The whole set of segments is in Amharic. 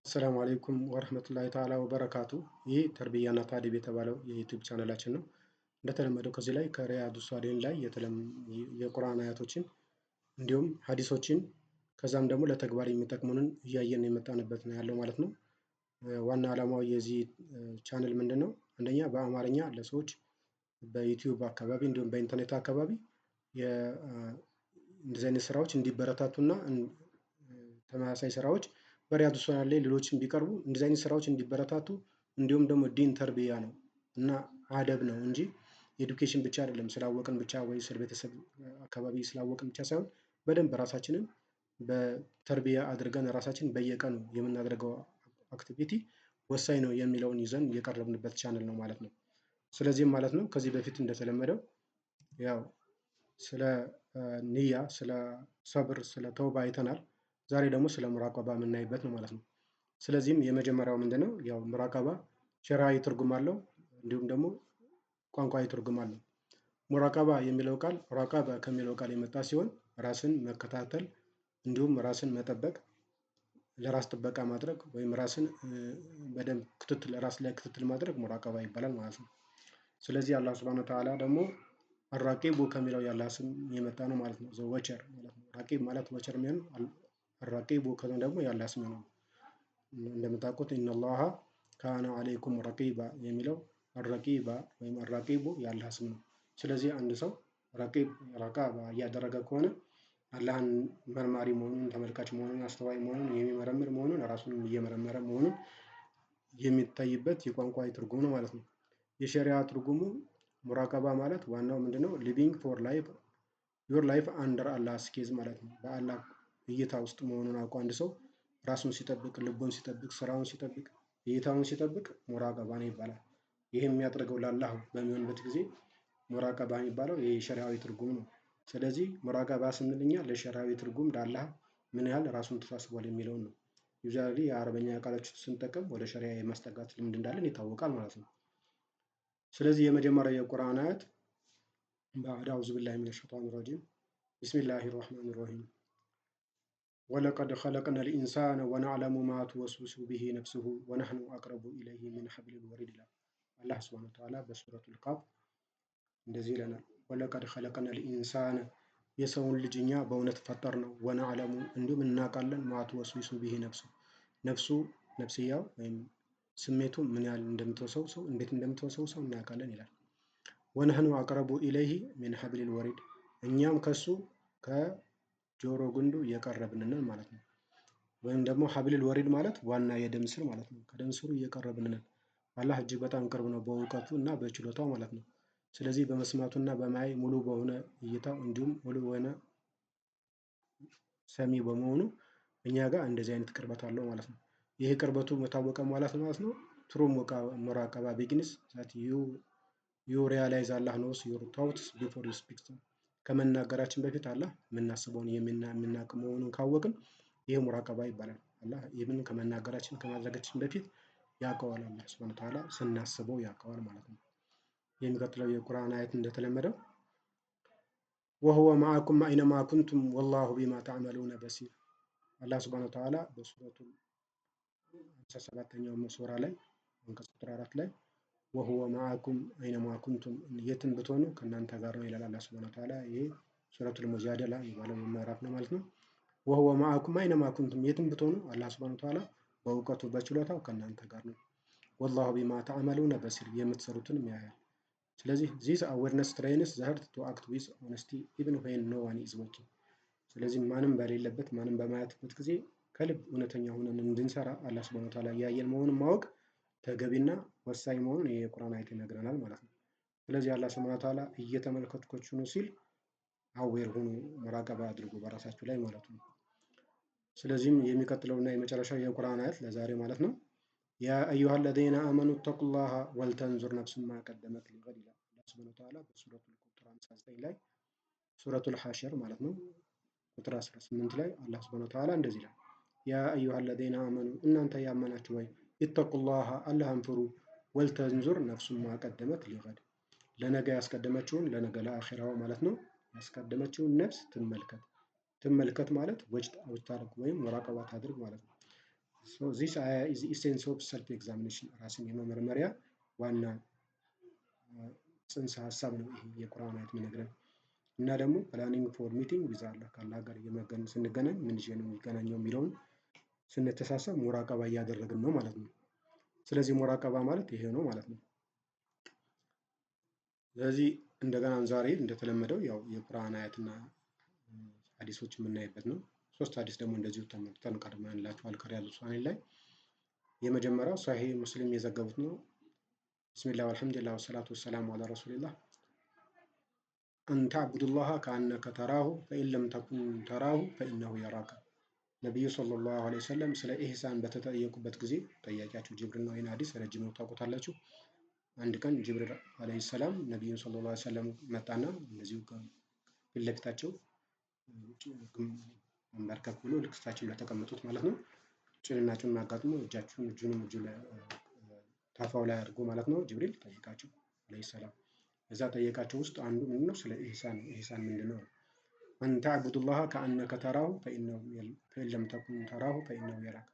አሰላሙ አለይኩም ወረህመቱላሂ ተዓላ ወበረካቱ። ይህ ተርቢያና ታዲብ የተባለው የዩቲዩብ ቻናላችን ነው። እንደተለመደው ከዚህ ላይ ከሪያዱ ሷሊሒን ላይ የቁርአን አያቶችን እንዲሁም ሀዲሶችን ከዛም ደግሞ ለተግባር የሚጠቅሙንን እያየን የመጣንበት ነው ያለው ማለት ነው። ዋና ዓላማው የዚህ ቻናል ምንድን ነው? አንደኛ በአማርኛ ለሰዎች በዩቲዩብ አካባቢ እንዲሁም በኢንተርኔት አካባቢ እንደዚህ አይነት ስራዎች እንዲበረታቱና ተመሳሳይ ስራዎች በሪያዱ ሷሊሒን ላይ ሌሎችም ቢቀርቡ እንደዚህ አይነት ስራዎች እንዲበረታቱ እንዲሁም ደግሞ ዲን ተርቢያ ነው እና አደብ ነው እንጂ ኤዱኬሽን ብቻ አይደለም። ስላወቅን ብቻ ወይ ስለ ቤተሰብ አካባቢ ስላወቅን ብቻ ሳይሆን በደንብ ራሳችንን በተርቢያ አድርገን ራሳችን በየቀኑ የምናደርገው አክቲቪቲ ወሳኝ ነው የሚለውን ይዘን የቀረብንበት ቻናል ነው ማለት ነው። ስለዚህም ማለት ነው ከዚህ በፊት እንደተለመደው ያው ስለ ንያ፣ ስለ ሰብር፣ ስለ ተውባ አይተናል። ዛሬ ደግሞ ስለ ሙራቀባ የምናይበት ነው ማለት ነው። ስለዚህም የመጀመሪያው ምንድነው? ያው ሙራቀባ ሸርዓዊ ትርጉም አለው እንዲሁም ደግሞ ቋንቋዊ ትርጉም አለው። ሙራቀባ የሚለው ቃል ራቀበ ከሚለው ቃል የመጣ ሲሆን ራስን መከታተል እንዲሁም ራስን መጠበቅ፣ ለራስ ጥበቃ ማድረግ ወይም ራስን በደንብ ክትትል ራስ ላይ ክትትል ማድረግ ሙራቀባ ይባላል ማለት ነው። ስለዚህ አላህ ሱብሃነሁ ወተዓላ ደግሞ አራቂቡ ከሚለው የአላህ ስም የመጣ ነው ማለት ነው። ወቸር ማለት ነው። ራቂብ ማለት ወቸር የሚሆን አራቂቡ ደግሞ የአላህ ስም ነው። እንደምታውቁት ኢነላሃ ካነ አለይኩም ረቂባ የሚለው አረቂባ ወይም አራቂቡ የአላህ ስም ነው። ስለዚህ አንድ ሰው ረቂብ ረቃባ እያደረገ ከሆነ አላህን መርማሪ መሆኑን፣ ተመልካች መሆኑን፣ አስተዋይ መሆኑን፣ የሚመረምር መሆኑን፣ ራሱንም እየመረመረ መሆኑን የሚታይበት የቋንቋዊ ትርጉም ነው ማለት ነው። የሸሪዓ ትርጉሙ ሙራቀባ ማለት ዋናው ምንድነው? ሊቪንግ ፎር ላይፍ ዮር ላይፍ አንደር አላህስ ኬዝ ማለት ነው። በአላህ እይታ ውስጥ መሆኑን አውቆ አንድ ሰው ራሱን ሲጠብቅ፣ ልቡን ሲጠብቅ፣ ስራውን ሲጠብቅ፣ እይታውን ሲጠብቅ ሙራቀባ ነው ይባላል። ይህ የሚያደርገው ለአላህ በሚሆንበት ጊዜ ሙራቀባ የሚባለው የሸሪዓዊ ትርጉም ነው። ስለዚህ ሙራቀባ ስንል እኛ ለሸሪዓዊ ትርጉም ለአላህ ምን ያህል ራሱን ተሳስቧል የሚለውን ነው። ዩዛሊ የአረበኛ ቃሎችን ስንጠቀም ወደ ሸሪዓ የማስጠጋት ልምድ እንዳለን ይታወቃል ማለት ነው። ስለዚህ የመጀመሪያው የቁርአን አያት ባዕድ አዑዙ ቢላሂ ሚነ ሸይጧኒ ረጂም ቢስሚላሂ ረህማኒ ረሂም ወለቀድ ኸለቅነል ኢንሳነ ወነዕለሙ ማ ትወስዊሱ ቢሂ ነፍሱሁ ወነሕኑ አቅረቡ ኢለይሂ ሚን ሐብሊል ወሪድ ይላል አላህ ሱብሓነሁ ወተዓላ በሱረቱል ቃፍ እንደዚህ ይለናል። ወለቀድ ኸለቅነል ኢንሳነ የሰውን ልጅ እኛ በእውነት ፈጠር ነው። ወነዕለሙ እንዲሁም እናውቃለን ማ ትወስዊሱ ቢሂ ነፍሱ ነፍስያው ወይም ስሜቱ ምን ያህል እንደምትወሰውሰው እንዴት እንደምትወሰውሰው እናውቃለን ይላል። ወነሕኑ አቅረቡ ኢለይሂ ሚን ሐብሊል ወሪድ እኛም ከሱ ከጆሮ ግንዱ እየቀረብን ነን ማለት ነው። ወይም ደግሞ ሐብሊል ወሪድ ማለት ዋና የደም ስር ማለት ነው። ከደም ስሩ እየቀረብን ነን። አላህ እጅግ በጣም ቅርብ ነው በእውቀቱ እና በችሎታው ማለት ነው። ስለዚህ በመስማቱና በማየት ሙሉ በሆነ እይታው እንዲሁም ሙሉ በሆነ ሰሚ በመሆኑ እኛ ጋር እንደዚህ አይነት ቅርበት አለው ማለት ነው። ይሄ ቅርበቱ መታወቀ ማለት ነው ትሩ ሙራቀባ ቢግንስ ዛት ዩ ሪያላይዝ አላህ ኖውስ ዩር ታውትስ ቢፎር ዩ ስፒክ። ከመናገራችን በፊት አላህ የምናስበውን የምናውቅ መሆኑን ካወቅን ይህ ሙራቀባ ይባላል። አላህ ይህንን ከመናገራችን ከማድረጋችን በፊት ያውቀዋል። አላህ ሱብሓነሁ ወተዓላ ስናስበው ያውቀዋል ማለት ነው። የሚቀጥለው የቁርአን አያት እንደተለመደው ወሁወ መዐኩም አይነማ ኩንቱም ወላሁ ቢማ ተዕመሉነ በሲር። አላህ ሱብሓነሁ ወተዓላ በሱረቱል 57ኛው ሱራ ላይ አንቀጽ ቁጥር 4 ላይ ወሁወ መዐኩም አይነማ ኩንቱም የትም ብትሆኑ ከእናንተ ጋር ነው ይላል አላህ ሱብሓነሁ ወተዓላ። ይሄ ሱረቱል ሙጃደላ የሚባለው ምዕራፍ ነው ማለት ነው። ወሁወ መዐኩም አይነማ ኩንቱም የትም ብትሆኑ አላህ ሱብሓነሁ ወተዓላ በእውቀቱ በችሎታው ከእናንተ ጋር ነው። ወላሁ ቢማ ተዕመሉነ በሲር የምትሰሩትንም ያያል። ስለዚህ ዚስ አዌርነስ ትሬንስ ዘ ሃርት ቱ አክት ዊዝ ሆነስቲ ኢቭን ዌን ኖ ዋን ኢዝ ዋቺንግ። ስለዚህ ማንም በሌለበት ማንም በማያትበት ጊዜ ከልብ እውነተኛ ሆነን እንድንሰራ አላህ ሱብሓነሁ ወተዓላ እያየን መሆኑን ማወቅ ተገቢና ወሳኝ መሆኑን የቁርአን አያት ይነግረናል ማለት ነው። ስለዚህ አላህ ሱብሓነሁ ወተዓላ እየተመለከትኳችሁ ነው ሲል አዌር ሁኑ፣ ሙራቀባ አድርጉ በራሳችሁ ላይ ማለት ነው። ስለዚህም የሚቀጥለውና የመጨረሻው የቁርአን አያት ለዛሬ ማለት ነው ያ አዩሃ ለዚነ አመኑ ተቁላሃ ወልተንዙር ነፍሱን ማ ቀደመት ሊገድ ይላል አላህ ሱብሓነሁ ወተዓላ በሱረቱል ቁጥር 59 ላይ ሱረቱል ሐሸር ማለት ነው ቁጥር 18 ላይ አላህ ሱብሓነሁ ወተዓላ እንደዚህ ይላል ያ አዩሃ ለዚነ አመኑ እናንተ ያመናችሁ ወይ ኢተቁላሃ አላህን ፍሩ፣ ወልተንዙር ነፍሱን ማ ቀደመት ሊገድ ለነገ ያስቀደመችውን ለነገ ለአኺራው ማለት ነው ያስቀደመችውን ነፍስ ትመልከት ማለት ወጅ ታድርግ ወይም ሙራቀባ ታድርግ ማለት ነው። So this is the essence of self examination ራስን የመመርመሪያ ዋና ጽንሰ ሀሳብ ነው ይሄ የቁርአን አያት የሚነግረን። እና ደግሞ ፕላኒንግ ፎር ሚቲንግ ዊዝ አላህ ከአላህ ጋር ስንገናኝ ምን ይዤ ነው የሚገናኘው የሚለውን ስንተሳሰብ ሙራቀባ እያደረግን ነው ማለት ነው። ስለዚህ ሙራቀባ ማለት ይሄ ነው ማለት ነው። ስለዚህ እንደገና ዛሬ እንደተለመደው ያው የቁርአን አያትና ሀዲሶች የምናይበት ነው። 3 ሀዲስ ደግሞ እንደዚሁ ተመርጠን ቀድመንላችኋል ከሪያዱ ሷሊሒን ላይ። የመጀመሪያው ሰሂህ ሙስሊም የዘገቡት ነው። ቢስሚላህ ወልሐምዱሊላህ ወሰላቱ ወሰላሙ አላ ረሱሊላህ አን ተዕቡዱላህ ከአነከ ተራሁ ፈኢን ለም ተኩን ተራሁ ፈኢነሁ የራከ። ነቢዩ ሰለላሁ ዐለይሂ ወሰለም ስለ ኢህሳን በተጠየቁበት ጊዜ ጠያቂያቸው ጅብሪል ነው። ይህን ሀዲስ ረጅም ነው ታውቁታላችሁ። አንድ ቀን ጅብሪል ዐለይሂ ሰላም ነቢዩን ሰለላሁ ዐለይሂ ወሰለም መጣና እንደዚሁ ፊት ለፊታቸው አንበርከክ ብሎ ልክ እሳቸው እንደተቀመጡት ማለት ነው ጭንና ጭኑን አጋጥሞ እጁንም እጁ ላይ ታፋው ላይ አድርጎ ማለት ነው ጅብሪል ጠየቃቸው ዐለይሂ ሰላም። እዛ ጠየቃቸው ውስጥ አንዱ ምንድነው ስለ ኢህሳን ነው። ኢህሳን ምንድነው? አን ተዕቡዱላህ ከአነከ ተራሁ ፈኢን ለም ተኩን ተራሁ ፈኢነሁ የራክ።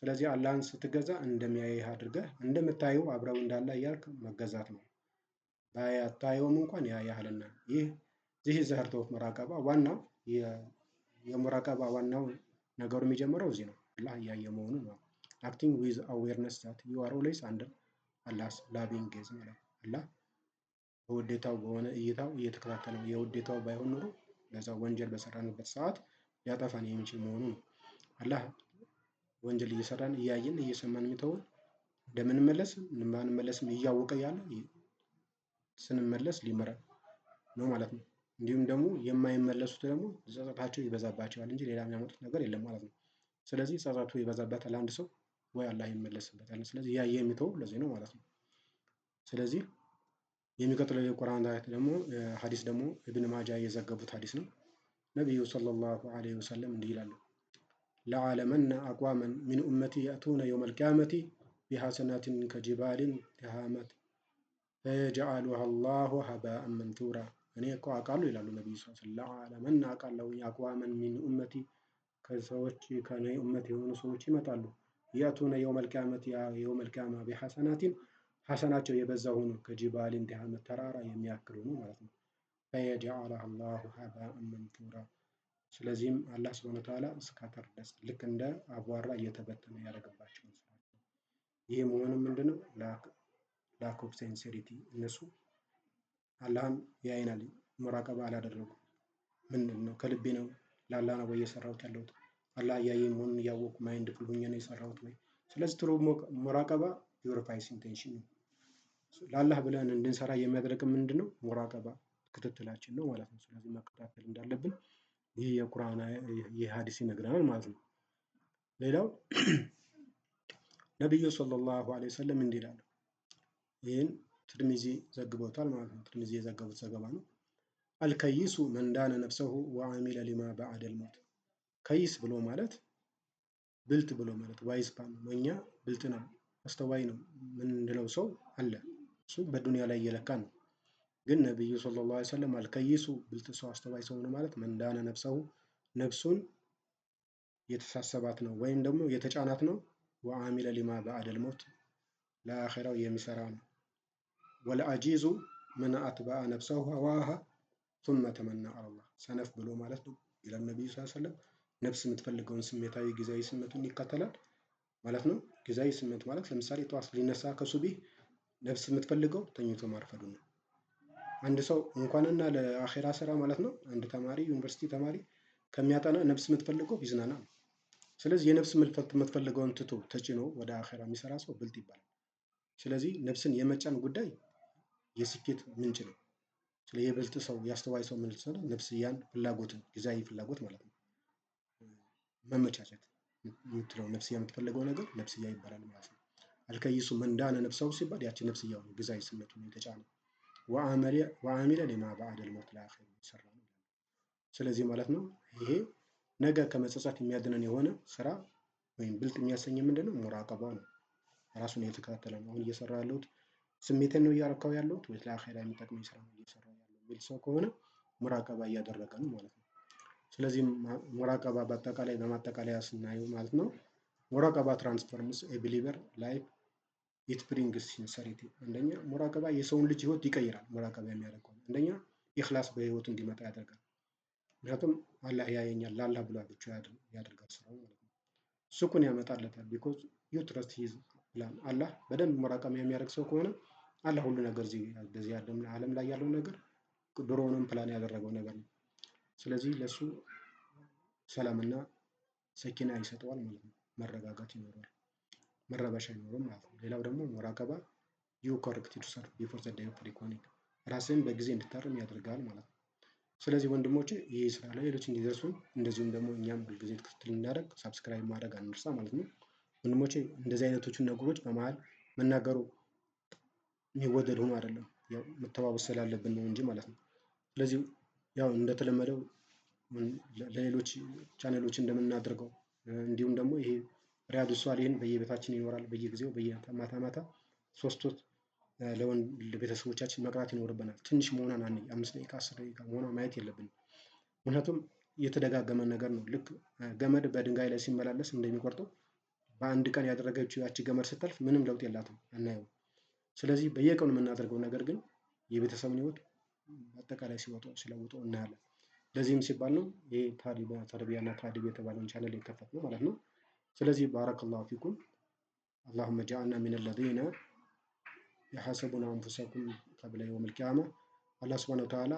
ስለዚህ አላህን ስትገዛ እንደሚያይህ አድርገህ እንደምታየው አብረው እንዳለ እያልክ መገዛት ነው። ባያታየውም እንኳን ያያህልና። ይህ ዘህርተ ወፍ ሙራቀባ ዋናው የሙራቀባ ዋናው ነገሩ የሚጀምረው እዚህ ነው። አላህ እያየ መሆኑ ነው። አክቲንግ ዊዝ አዌርነስ ዛት ዩ አር ኦልዌይስ አንደር አላህስ ላቪንግ ጌዝ ማለት አላህ በውዴታው በሆነ እይታው እየተከታተለው የውዴታው ባይሆን ኖሮ ለዛ ወንጀል በሰራንበት ሰዓት ሊያጠፋን የሚችል መሆኑ ነው። አላህ ወንጀል እየሰራን እያየን እየሰማን የሚተውን እንደምንመለስ እንደማንመለስም እያወቀ ያለ ስንመለስ ሊምረን ነው ማለት ነው። እንዲሁም ደግሞ የማይመለሱት ደግሞ ጸጸታቸው ይበዛባቸዋል እንጂ ሌላ የሚያመጡት ነገር የለም ማለት ነው። ስለዚህ ጸጸቱ ይበዛበታል አንድ ሰው ወይ አላህ ይመለስበታል። ስለዚህ እያየ የሚተወው ለዚህ ነው ማለት ነው። ስለዚህ የሚቀጥለው የቁርአን አያት ደግሞ ሀዲስ ደግሞ ኢብን ማጃ የዘገቡት ሀዲስ ነው። ነቢዩ ሰለላሁ ዐለይሂ ወሰለም እንዲህ ይላሉ ለዓለመነ አቅዋመን ሚን ኡመቲ የእቱነ የውመል ቂያመቲ ቢሐሰናትን ከጅባሊን ተሃመት ፈየጅዐሉሃ አላሁ ሀባአን መንቱራ። እኔ እኮ አውቃለሁ ይላሉ ነቢዩ ሰለላሁ ዐለይሂ ወሰለም ለዓለመነ አውቃለሁ አቅዋመን ሚን ኡመቲ ከሰዎች ከኔ ኡመት የሆኑ ሰዎች ይመጣሉ የእቱነ የውመል ቂያመቲ የውመል ቂያማ ቢሐሰናቲን ሐሰናቸው የበዛ ሆኖ ከጅባሊን ተሃመት ተራራ የሚያክል ሆኖ ማለት ነው። ፈየጅዐሉሃ አላሁ ሀባአን መንቱራ። ስለዚህም አላህ ሱብሓነሁ ወተዓላ እስካተር ድረስ ልክ እንደ አቧራ እየተበተነ ያደርግባቸው ነው። ይህ መሆኑ ምንድነው? ላክ ኦፍ ሴንሲሪቲ እነሱ አላህን ያይናል ሙራቀባ አላደረጉም። ምንድነው ከልቤ ነው ለአላህ ነው ወይ የሰራሁት ያለሁት አላህ እያየኝ መሆኑን እያወቅሁ ማይንድ ፉል ሆኜ ነው የሰራሁት ወይ? ስለዚህ ጥሩ ሙራቀባ ፒውሪፋይስ ኢንቴንሽን ነው። ለአላህ ብለን እንድንሰራ የሚያደርግ ምንድነው? ሙራቀባ ክትትላችን ነው ማለት ነው። ስለዚህ መከታተል እንዳለብን ይህ የቁርአን ይህ ሀዲስ ይነግረናል ማለት ነው። ሌላው ነቢዩ ሰለላሁ ዐለይሂ ወሰለም እንዲህ ይላሉ። ይህን ትርሚዚ ዘግበውታል ማለት ነው። ትርሚዚ የዘገቡት ዘገባ ነው። አልከይሱ መን ዳነ ነፍሰሁ ወዐሚለ ሊማ በዐደል ሞት። ከይስ ብሎ ማለት ብልጥ ብሎ ማለት ዋይዝ ፓን ነው። እኛ ብልጥ ነው አስተዋይ ነው ምንለው ሰው አለ። እሱ በዱንያ ላይ እየለካን ነው። ግን ነቢዩ ሰለላሁ ዐለይሂ ወሰለም አልከይሱ ብልጥ ሰው አስተዋይ ሰው ነው ማለት መን ዳነ ነፍሰሁ ነፍሱን የተሳሰባት ነው ወይም ደግሞ የተጫናት ነው። ወዐሚለ ሊማ በዐደል ሞት ለአኺራው የሚሰራ ነው። ወለአጂዙ መን አትበዐ ነፍሰሁ ሀዋሃ ሱመ ተመና ዐለላህ። ሰነፍ ብሎ ማለት ነው ይላል ነቢዩ ሰለላሁ ዐለይሂ ወሰለም ነፍስ የምትፈልገውን ስሜታዊ ጊዜያዊ ስሜቱን ይከተላል ማለት ነው። ጊዜያዊ ስሜት ማለት ለምሳሌ ጠዋት ሊነሳ ከሱቢህ ነፍስ የምትፈልገው ተኝቶ ማርፈዱን ነው። አንድ ሰው እንኳንና ለአኺራ ስራ ማለት ነው አንድ ተማሪ ዩኒቨርሲቲ ተማሪ ከሚያጠና ነፍስ የምትፈልገው ቢዝናና ነው። ስለዚህ የነፍስ የምትፈልገውን ትቶ ተጭኖ ወደ አኺራ የሚሰራ ሰው ብልጥ ይባላል። ስለዚህ ነፍስን የመጫን ጉዳይ የስኬት ምንጭ ነው። ስለዚህ የብልጥ ሰው የአስተዋይ ሰው ምንጭ ነው ነፍስያን ፍላጎትን ጊዜያዊ ፍላጎት ማለት ነው መመቻቸት የምትለው ነፍስያ የምትፈልገው ነገር ነፍስያ ይባላል ማለት ነው። አልከይሱ መን ዳነ ነፍሰሁ ሲባል ያቺ ነፍስያው ነው ጊዜያዊ ስሜቱን የተጫነው ወዐሚለ ሊማ በዐደል ሞት ለአኺራው የሚሰራ ነው። ስለዚህ ማለት ነው ይሄ ነገ ከመጸጸት የሚያድነን የሆነ ስራ ወይም ብልጥ የሚያሰኝ ምንድነው? ሙራቀባ ነው። ራሱን እየተከታተለ ነው። አሁን እየሰራ ያለሁት ስሜትን ነው እያረካው ያለሁት ወይስ ለአኺራ የሚጠቅመኝ ስራ ነው እየሰራ ያለው የሚል ሰው ከሆነ ሙራቀባ እያደረገ ነው ማለት ነው። ስለዚህ ሙራቀባ በአጠቃላይ በማጠቃለያ ስናየው ማለት ነው ሙራቀባ ትራንስፎርምስ ኤ ቢሊቨር ላይፍ ኢት ብሪንግስ ሲንሰሪቲ። አንደኛ ሙራቀባ የሰውን ልጅ ህይወት ይቀይራል። ሙራቀባ የሚያደርገው አንደኛ ኢኽላስ በህይወቱ እንዲመጣ ያደርጋል። ምክንያቱም አላህ ያየኛል ለአላህ ብሎ ብቻ ያደርጋል ስራው ማለት ነው። ሱኩን ያመጣለታል። ቢኮዝ ዩ ትረስት ሂዝ ፕላን። አላህ በደንብ ሙራቀባ የሚያደርግ ሰው ከሆነ አላህ ሁሉ ነገር በዚህ ዓለም ላይ ያለው ነገር ድሮውንም ፕላን ያደረገው ነገር ነው። ስለዚህ ለሱ ሰላምና ሰኪና ይሰጠዋል ማለት ነው። መረጋጋት ይኖረዋል፣ መረበሽ አይኖርም ማለት ነው። ሌላው ደግሞ ሙራቀባ ዩ ኮሬክት ዩርሰልፍ ቢፎር ዘ ዴይ ኦፍ ሪኮኒንግ፣ ራስን በጊዜ እንድታርም ያደርጋል ማለት ነው። ስለዚህ ወንድሞቼ ይህ ስራ ለሌሎች እንዲደርሱን እንደዚሁም ደግሞ እኛም ሁልጊዜ ክትትል እንዳደርግ ሳብስክራይብ ማድረግ አንርሳ ማለት ነው። ወንድሞቼ እንደዚህ አይነቶቹን ነገሮች በመሀል መናገሩ የሚወደድ ሆኖ አይደለም፣ ያው መተባበስ ስላለብን ነው እንጂ ማለት ነው። ስለዚህ ያው እንደተለመደው ለሌሎች ቻኔሎች እንደምናደርገው እንዲሁም ደግሞ ይሄ ሪያዱ ሷሊሂን በየቤታችን ይኖራል። በየጊዜው በየማታ ማታ ሶስት ለቤተሰቦቻችን መቅራት ይኖርብናል። ትንሽ መሆኗን 5 ደቂቃ 10 ደቂቃ መሆኗን ማየት የለብንም። ምክንያቱም የተደጋገመ ነገር ነው። ልክ ገመድ በድንጋይ ላይ ሲመላለስ እንደሚቆርጠው በአንድ ቀን ያደረገችው ያቺ ገመድ ስታልፍ ምንም ለውጥ የላትም፣ አናየው። ስለዚህ በየቀኑ የምናደርገው ነገር ግን የቤተሰብን ህይወት አጠቃላይ ሲለውጠው እናያለን። ለዚህም ሲባል ነው ይሄ ተርቢያና ታዲብ የተባለውን ቻናል የከፈት ነው ማለት ነው። ስለዚህ ባረከላሁ ፊኩም አላሁመ ጃአልና ሚነ ለዚነ የሐሰቡነ አንፉሰኩም ቀብለ የውመል ቂያማ። አላህ ሱብሃነሁ ወተዓላ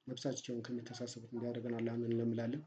ነፍሳቸውን ከሚተሳሰቡት እንዲያደርገን አላህን እንለምላለን።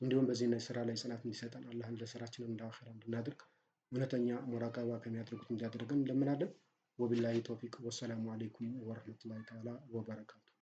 እንዲሁም በዚህ ስራ ላይ ጽናት እንዲሰጠን አላህን ለስራችን እንደ አኺራ እንድናደርግ እውነተኛ ሙራቀባ ከሚያደርጉት እንዲያደርገን እንለምናለን። ወቢላሂ ተውፊቅ ወሰላሙ አለይኩም ወረህመቱላሂ ተዓላ ወበረካቱ።